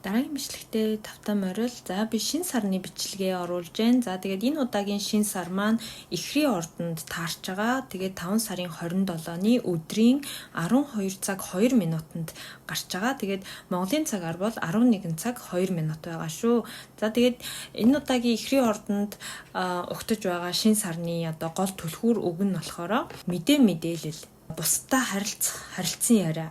Дараагийн бичлэгтээ тавтаа морил. За би шинэ сарны бичлэгээ оруулж байна. За тэгээд энэ удаагийн шинэ сар маань Эхрийн ордонд таарч байгаа. Тэгээд 5 сарын 27-ны өдрийн 12 цаг 2 минутанд гарч байгаа. Тэгээд Монголын цагаар бол 11 цаг 2 минут байгаа шүү. За тэгээд энэ удаагийн Эхрийн ордонд угтаж байгаа шинэ сарны гол түлхүүр үг нь болохоор мэдээлэл, бусдаа харилцсан яриа,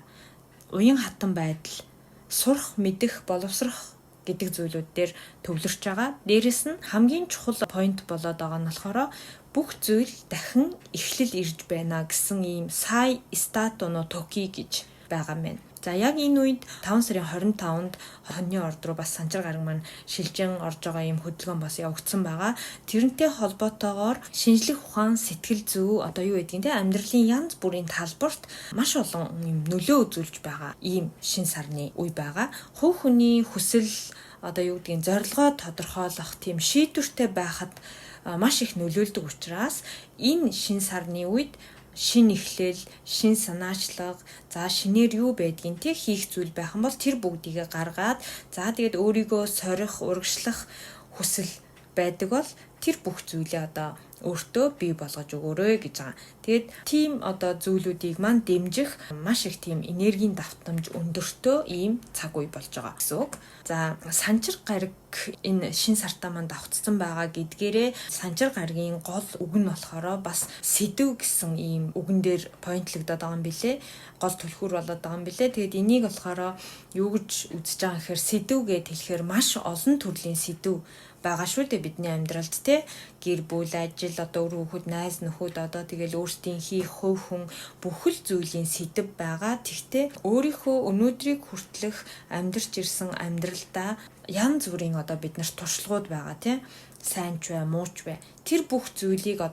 уян хатан байдал, сурах, мэдэх, боловсрох гэдэг зүйлүүд дээр төвлөрч байгаа. Дээрэс нь хамгийн чухал point болоод байгаа нь болохоор бүх зүйл дахин эхлэл ирж байна гэсэн ийм сай стату но токи гэж байгаа юм байна. За яг энэ үед 5 сарын 25-нд хоньны орд руу бас санчир гараг маань шилжин орж байгаа юм хөдөлгөөн бас явагдсан байгаа. Тэрнтэй холбоотойгоор шинжлэх ухаан, сэтгэл зүй юу гэдгийг те амьдралын янз бүрийн талбарт маш олон юм нөлөө үзүүлж байгаа ийм шин сарны үе байгаа. Хувь хүний хүсэл юу гэдгийг зорилгоо тодорхойлох тийм шийдвэртэй байхад маш их нөлөөлдөг учраас энэ шин сарны үед шин эхлэл, шин санаачлага, за шинээр юу байдгийг те хийх зүйл байх юм бол тэр бүгдийг гаргаад за тэгээд өөрийгөө сорих, урагшлах хүсэл байдаг бол тэр бүх зүйлээ өөртөө бий болгож өгөөрэй гэж байгаа. Тэгээд тийм зүйлүүдийг маань дэмжих маш их тийм энергийн давтамж өндөртөө ийм цаг үе болж байгаа гэсэн үг. За санчир гараг энэ шин сартаа маань давтцсан байгаа гэдгээрээ санчир гарагийн гол үг нь болохоор бас сэдв гэсэн ийм үгэн дээр поинтлогдоод байгаа юм билэ. Гол түлхүүр болоод байгаа юм билэ. Тэгээд энийг болохоор юу гэж үзэж байгаа гэхээр сэдв гэд хэлэхээр маш олон төрлийн сэдв байгаа шүү дээ бидний амьдралд те гэр бүл, ажил, өр хүүхэд, найз нөхөд тэгэл өөрсдийн хийх хувь хүн бүхэл зүйлийн сэдв байгаа. Тэгтээ өөрийнхөө өнөөдрийг хүртэлх амьдарч ирсэн амьдралдаа янз бүрийн биднэрт туршлагууд байгаа те сайн ч бай, муу ч бай. Тэр бүх зүйлийг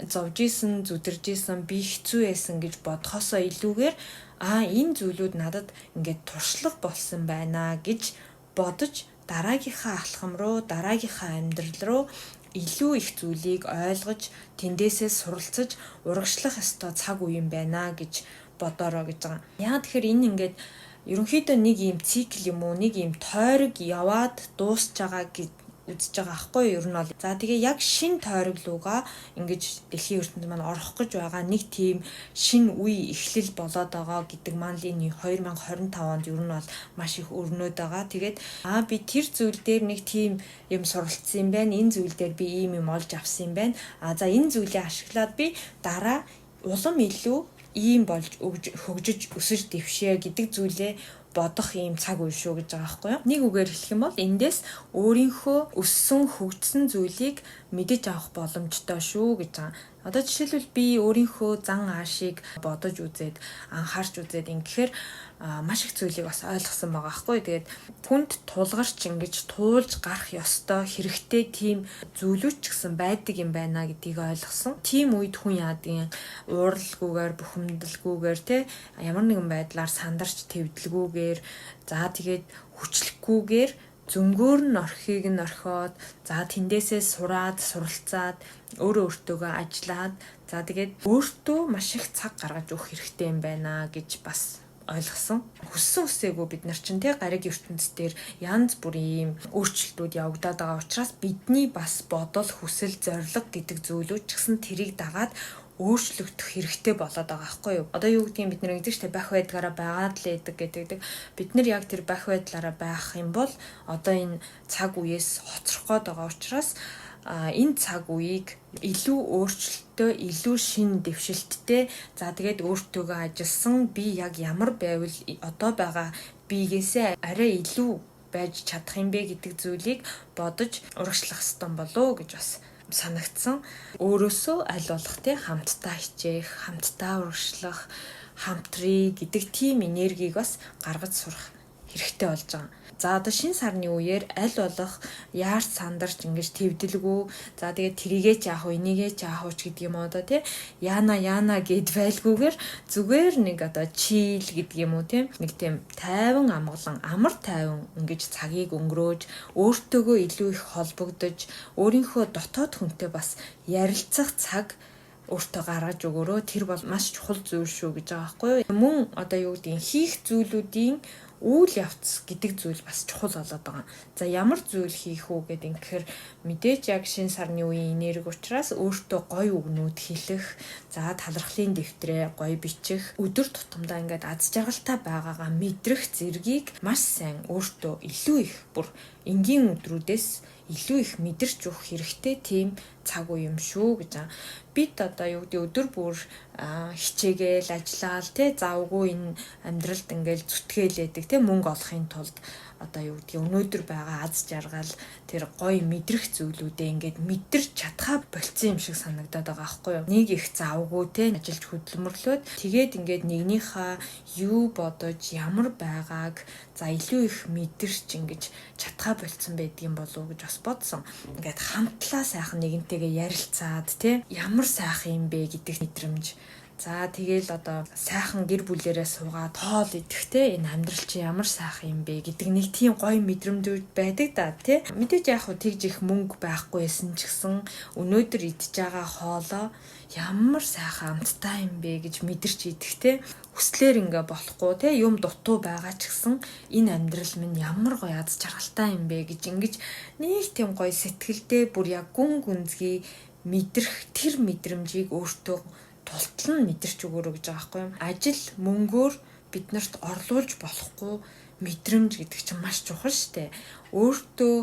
зовж исэн, зүдэрж исэн, би хэцүү байсан гэж бодхосоо илүүгээр энэ зүйлүүд надад ингээд туршлага болсон байна гэж бодож дараагийнхаа алхам руу, дараагийнхаа амьдрал руу илүү их зүйлийг ойлгож, тэндээсээ суралцаж, урагшлах ёстой цаг үе юм байна гэж бодороо гэж байгаа. Яагаад тэгэхээр энэ ингээд ерөнхийдөө нэг юм цикл юм уу, нэг юм тойрог яваад дуусч байгаа гэж үзэж байгаа аахгүй юу? Ер нь бол. За тэгээ яг шин тойрог руугаа ингэж дэлхийн ертөнд маань орох гэж байгаа нэг тийм шин үе эхлэл болоод байгаа гэдэг маань л энэ 2025 онд ер нь бол маш их өрнөд байгаа. Тэгээд би тэр зүйл дээр нэг тийм юм суралцсан юм байна. Энэ зүйл дээр би ийм юм олж авсан юм байна. За энэ зүйлээ ашиглаад би дараа улам илүү ийм болж хөгжиж өсөж дэвшээ гэдэг зүйлээ бодох ийм цаг үе шүү гэж байгаа байхгүй юу. Нэг үгээр хэлэх юм бол эндээс өөрийнхөө өссөн хөгжсөн зүйлийг мэдэж авах боломжтой шүү гэж байгаа. Жишээлбэл би өөрийнхөө зан аашийг бодож үзээд анхаарч үзээд ингэхээр маш их зүйлийг бас ойлгосон байгаа байхгүй. Тэгээд хүнд тулгарч ингэж туулж гарах ёстой хэрэгтэй тийм зүйлүүд ч гэсэн байдаг юм байна гэдгийг ойлгосон. Тийм үед хүн яадгийн ууралгүйгээр, бухимдалгүйгээр те ямар нэгэн байдлаар сандарч твэдэлгүйгээр за тэгээд хүчлэхгүйгээр зөнгөөр нь орхийг нь орхиод за тэндээсээ сураад суралцаад өөртөөгөө ажиллаад за тэгээд өөртөө маш их цаг гаргаж өгөх хэрэгтэй юм байна гэж бас ойлгосон. Хүссэн үсээгүй бид нар чинь гариг ертөнцийн дээр янз бүрийн өөрчлөлтүүд явагдаад байгаа учраас бидний бас бодол, хүсэл, зорилго гэдэг зүйлүүд ч гэсэн тэрийг дагаад өөрчлөгдөх хэрэгтэй болоод байгаа байхгүй юу? Юу гэдгийг бид нэр эзэжтэй байх байдгаараа байгаад л байдаг гэдэг. Бид нар яг тэр байх байдлаараа байх юм бол энэ цаг үеэс хоцрох гээд байгаа учраас энэ цаг үеийг илүү өөрчлөлттэй, илүү шин дэвшилттэй за тэгээд өөртөөгөө ажилласан би яг ямар байвал байгаа биегээсээ арай илүү байж чадах юм бэ гэдэг зүйлийг бодож урагшлах ёстой болоо гэж бас санагдсан. Өөрөөсөө аль болох хамтдаа хичээх, хамтдаа урагшлах, хамтрий гэдэг тийм энергийг бас гаргаж сурах хэрэгтэй болж байгаа. За шинэ сарны үеэр аль болох яарч сандарч ингэж твдэлгүй. За тэгээд тэрийгээ ч яах вэ, энийгээ ч яах вэ гэдэг юм яана гэд байлгүйгээр зүгээр нэг чийл гэдэг юм уу нэг тийм тайван амгалан, амар тайван ингэж цагийг өнгөрөөж, өөртөөгөө илүү их холбогдож, өөрийнхөө дотоод хүнтэй бас ярилцах цаг өөртөө гаргаж өгөөрөө. Тэр бол маш чухал зүйл шүү гэж байгаа байхгүй юу? Мөн юу гэдгийг хийх зүйлүүдийн үйл явц гэдэг зүйл бас чухал болоод байгаа. За ямар зүйл хийх үү гэдэг ингэхээр мэдээж яг шинэ сарны үеийн энерги учраас өөртөө гоё үгнүүд хэлэх, за талархлын дэвтрээ гоё бичих, өдөр тутамдаа ингээд аз жаргалтай байгаагаа мэдрэх зэргийг маш сайн өөртөө илүү их бүр энгийн өдрүүдээс илүү их мэдэрч өгөх хэрэгтэй тийм цаг үе юм шүү гэж. Бид одоо юу гэдэг өдөр бүр хичээгээл ажиллаал те завгүй энэ амьдралд ингээл зүтгээлээдэг те мөнгө олохын тулд одоо юу гэдэг өнөөдөр байгаа аз жаргал тэр гоё мэдрэх зүйлүүдээ ингээд мэдэрч чадхаа болцсон юм шиг санагдаад байгаа байхгүй юу. Нэг их завгүй те ажилч хөдөлмөрлөөд тэгээд ингээд нэгнийхээ юу бодож ямар байгааг за илүү их мэдэрч ингэж чадхаа болцсон байдгийн болов уу гэж бас бодсон. Ингээд хамтлаа сайхан нэгнтэйгээ ярилцаад те ямар сайхан юм бэ гэдэг мэдрэмж. За тэгэл одоо сайхан гэр бүлээрээ суугаад тоол идэхтэй энэ амьдрал чи ямар сайхан юм бэ гэдэг нэг тийм гоё мэдрэмжүүд байдаг да тий. Мэдээж яг хөө тэгж их мөнгө байхгүйсэн ч гэсэн өнөөдөр идж байгаа хоолоо ямар сайхан амттай юм бэ гэж мэдэрч идэхтэй. Хүслээр ингээ болохгүй тий юм дутуу байгаа ч гэсэн энэ амьдрал минь ямар гоё аз жаргалтай юм бэ гэж ингэж нэг тийм гоё сэтгэлдээ бүр яг гүн гүнзгий мэдрэх тэр мэдрэмжийг өөртөө тултал нь мэдэрч өгөөрэй гэж байгаа байхгүй юм. Ажил мөнгөөр биднэрт орлуулж болохгүй мэдрэмж гэдэг чинь маш чухал штэ. Өөртөө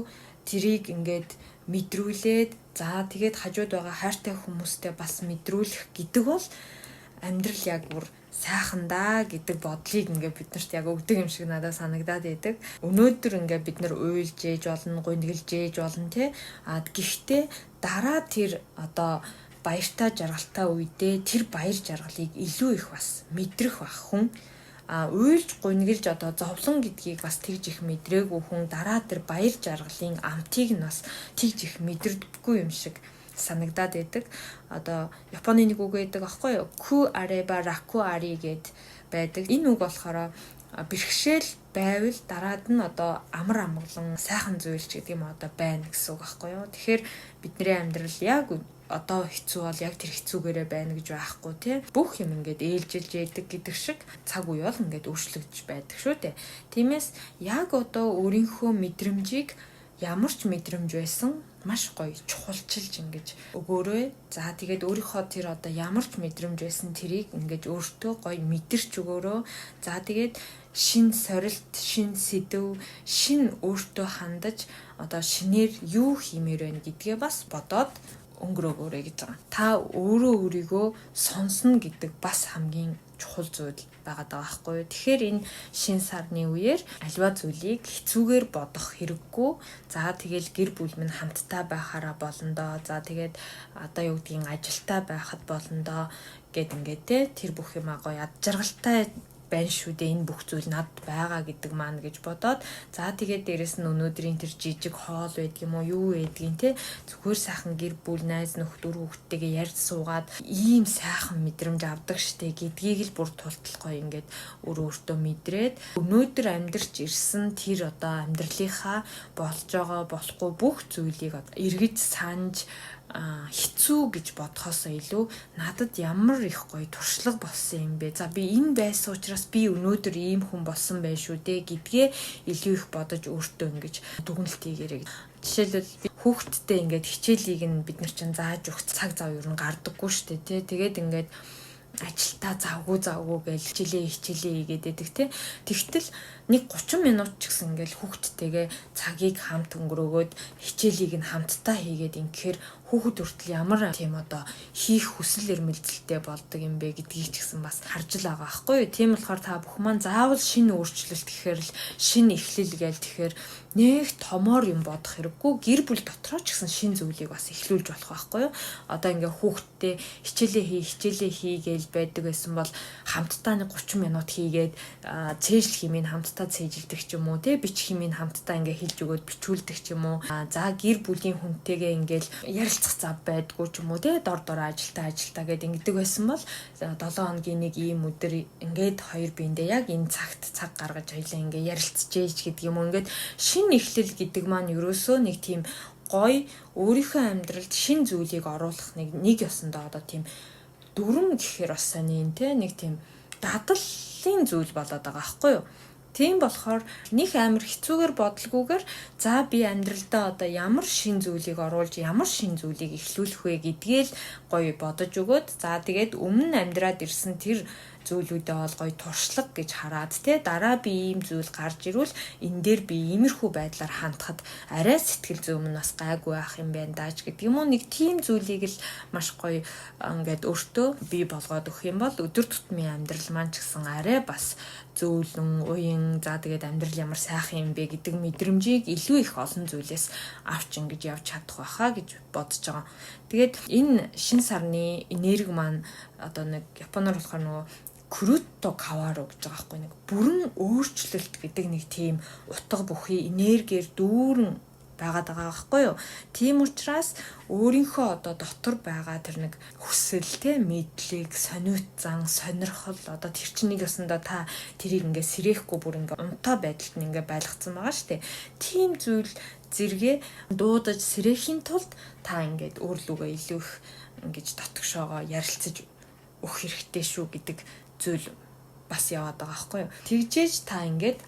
тэрийг ингээд мэдрүүлээд за тэгээд хажууд байгаа хайртай хүмүүстэй бас мэдрүүлэх гэдэг бол амьдрал яг бүр сайхан даа гэдэг бодлыг ингээ биднэрт яг өгдөг юм шиг надад санагдаад байдаг. Өнөөдөр ингээ бид нар уйлж ээж болно, гуниглж ээж болно тий. Гэхдээ дараа тэр одоо баяртай жаргалтай үедээ тэр баяр жаргалыг илүү их бас мэдрэх байх хүн уйлж гуниглж одоо зовлон гэдгийг бас тэгж их мэдрээгүй хүн дараа тэр баяр жаргалын амтыг нь бас тэгж их мэдэрдэггүй юм шиг санагдаад байдаг. Одоо Японы нэг үг байдаг аахгүй юу? Ку ареба раку ари гэд байдаг. Энэ үг болохоор бэрхшээл байвал дараад нь одоо амар амгалан сайхан зүйлч гэдэг юм одоо байна гэсэн үг аахгүй юу? Тэгэхээр бидний амьдрал яг одоо хэцүү бол яг тэр хэцүүгээрээ байна гэж байхгүй тий. Бүх юм ингээд ээлжилж яадаг гэдэг шиг цаг үе бол ингээд өөрчлөгдөж байдаг шүү дээ. Тиймээс яг одоо өөрийнхөө мэдрэмжийг ямар ч мэдрэмж байсан маш гоё чухалчилж ингэж өгөөрэй. За тэгээд өөрийнхөө тэр одоо ямар ч мэдрэмж байсан тэрийг ингэж өөртөө гоё мэдэрч өгөөрөө. За тэгээд шин сорилт, шин сэдв, шин өөртөө хандаж одоо шинээр юу хиймээр байна гэдгээ бас бодоод өнгөрөөгөөрэй гэж байгаа. Та өөрөө өөрийгөө сонсно гэдэг бас хамгийн чухал зүйл байгаад байгаа байхгүй юу. Тэгэхээр энэ шин сарны үеэр альва зүйлийг хэцүүгээр бодох хэрэггүй. За тэгэл гэр бүл минь хамтдаа байхаараа болно доо. За тэгээд одоо юу гэдгийг ажилтаа байхад болно доо гэд ингээд тэр бүх юм гоё ад жаргалтай байна шүү дээ энэ бүх зүйл над байгаа гэдэг маань гэж бодоод за тэгээд дээрэс нь өнөөдрийн тэр жижиг хоол байдаг юм уу юу байдгийг те зүгээр сайхан гэр бүл найз нөхдөр хүүхдтэйгээ ярьж суугаад ийм сайхан мэдрэмж авдаг штэ гэдгийг л бүр тулталгүй ингээд өөртөө мэдрээд өнөөдөр амьдарч ирсэн тэр одоо амьдралынхаа болж байгаа болохгүй бүх зүйлийг эргэж санаж хэцүү гэж бодхоосоо илүү надад ямар их гоё туршлага болсон юм бэ. За би энэ байсан учраас би өнөөдөр ийм хүн болсон байх шүү дээ гэдгээ илүү их бодож өөртөө ингэж дүгнэлт хийгээрэй. Жишээлбэл би хүүхдтэй ингээд хичээлийг нь бид нар чинь зааж өгч цаг зав юу н гардаггүй шүү дээ. Тэгээд ингээд ажилтаа завгүй гэж хичээлээ хийгээд байдаг тий. Тэгтэл нэг 30 минут ч гэсэн ингээл хүүхдтэйгээ цагийг хамт өнгөрөөгөөд хичээлийг нь хамтдаа хийгээд ингээр хүүхэд хүртэл ямар тийм одоо хийх хүсэл эрмэлзэлтэй болдог юм бэ гэдгийг ч гэсэн бас харж л байгаа байхгүй юу. Тийм болохоор та бүх маань заавал шинэ өөрчлөлт гэхээр л шинэ эхлэл гээл тэгэхээр нэг томоор юм бодох хэрэггүй гэр бүл дотроо ч гэсэн шинэ зүйлийг бас эхлүүлж болох байхгүй юу. Одоо ингээ хүүхдтэй хичээлээ хийгээл байдаг байсан бол хамтдаа нэг 30 минут хийгээд цээжлэх хэмээн хамтдаа цээжилдэг ч юм уу тий бичих хэмээн хамтдаа ингээ хэлж өгөөд бичүүлдэг ч юм уу. За гэр бүлийн хүнтэйгээ ингээл ярилцах зав байдгүй ч юм уу тий дор ажилтаа гэдэг ингэдэг байсан бол 7 хоногийн нэг ийм өдөр ингээд хоёр биендээ яг энэ цагт цаг гаргаж хоёлаа ингээ ярилцчихэж гэдэг юм уу. Ингээд шинэ эхлэл гэдэг маань ерөөсөө нэг тийм гоё өөрийнхөө амьдралд шинэ зүйлийг оруулах нэг ёсондоо одоо тийм дүрм гэхээр бас сони те нэг тийм дадлын зүйл болоод байгаа байхгүй юу. Тийм болохоор нэг амар хэцүүгээр бодлогоогоор за би амьдралдаа одоо ямар шин зүйлийг оруулж ямар шин зүйлийг эхлүүлэх вэ гэдгээл гоё бодож өгөөд за тэгээд өмнө амьдраад ирсэн тэр зүйлүүдээ бол гоё туршлага гэж хараад те дараа би ийм зүйл гарч ирвэл энэ дээр би иймэрхүү байдлаар хандхад арай сэтгэл зүйн нь бас гайгүй байх юм байна дааж гэдэг юм уу нэг тийм зүйлийг л маш гоё ингээд өөртөө бий болгоод өгөх юм бол өдөр тутмын амьдрал маань ч гэсэн арай бас зөөлөн уян за тэгээд амьдрал ямар сайхан юм бэ гэдэг мэдрэмжийг илүү их олон зүйлээс авч ингэж явж чадах байхаа гэж бодож байгаа. Тэгээд энэ шин сарны энерги маань одоо нэг японоор болохоор нөгөө Круто Каваро гэж байгаа байхгүй нэг бүрэн өөрчлөлт гэдэг нэг тийм утга бүхий энергиэр дүүрэн байгаад байгаа байхгүй юу. Тийм учраас өөрийнхөө одоо дотор байгаа тэр нэг хүсэл те мэдлэг, сониут зан, сонирхол одоо тэр чинь нэг ёсондоо та тэрийг ингээ сэрэхгүй бүр ингээ унтаа байдалд нь ингээ байлгацсан байгаа штэ. Тийм зүйл зэрэгээ дуудаж сэрэхийн тулд та ингээд өөрлөгөө илүү их ингэж дотгошоогоо ярилцаж өгөх хэрэгтэй шүү гэдэг зүйл бас яваад байгаа байхгүй юу. Тэгжээж та ингээд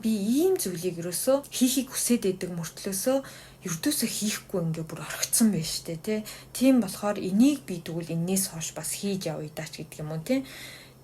би ийм зүйлийг ерөөсөө хийхийг хүсээд байдаг мөртлөөсөө ердөөсөө хийхгүй ингээ бүр орхицсан байж штэ тий. Тийм болохоор энийг би тэгвэл энээс хойш бас хийж явъя даач гэдэг юм уу тий.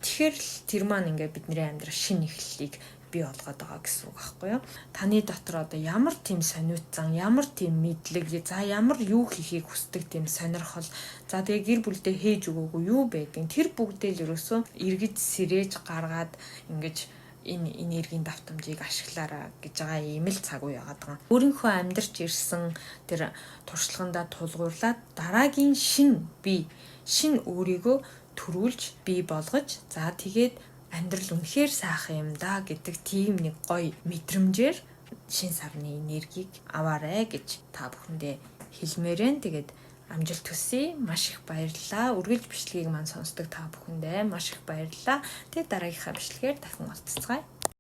Тэгэхээр л тэр маань ингээ бидний амьдрал шинэ эхлэлийг бий болгоод байгаа гэсэн үг байхгүй юу. Таны дотор одоо ямар тийм сониут зан, ямар тийм мэдлэг, за ямар юу хийхийг хүсдэг тийм сонирхол, за тэгээ гэр бүлдээ хийж өгөөгүй юу байдгийг тэр бүгдээ л ерөөсөө эргэж сэрээж гаргаад ингэж энэ энергийн давтамжийг ашиглаараа гэж байгаа ийм л цаг үе яагаад байгаа. Өөрийнхөө амьдарч ирсэн тэр туршлагандаа тулгуурлаад дараагийн шин өөрийгөө төрүүлж бий болгож за тэгээд амьдрал үнэхээр сайхан юм да гэдэг тийм нэг гоё мэдрэмжээр шин сарны энергийг аваарэ гэж та бүхэндээ хэлмээрэн. Тэгээд амжилт хүсье. Маш их баярлалаа. Үргэлж бичлэгийг маань сонсдог та бүхэндээ маш их баярлалаа. Тэгээд дараагийнхаа бичлэгээр дахин уулзцгаая.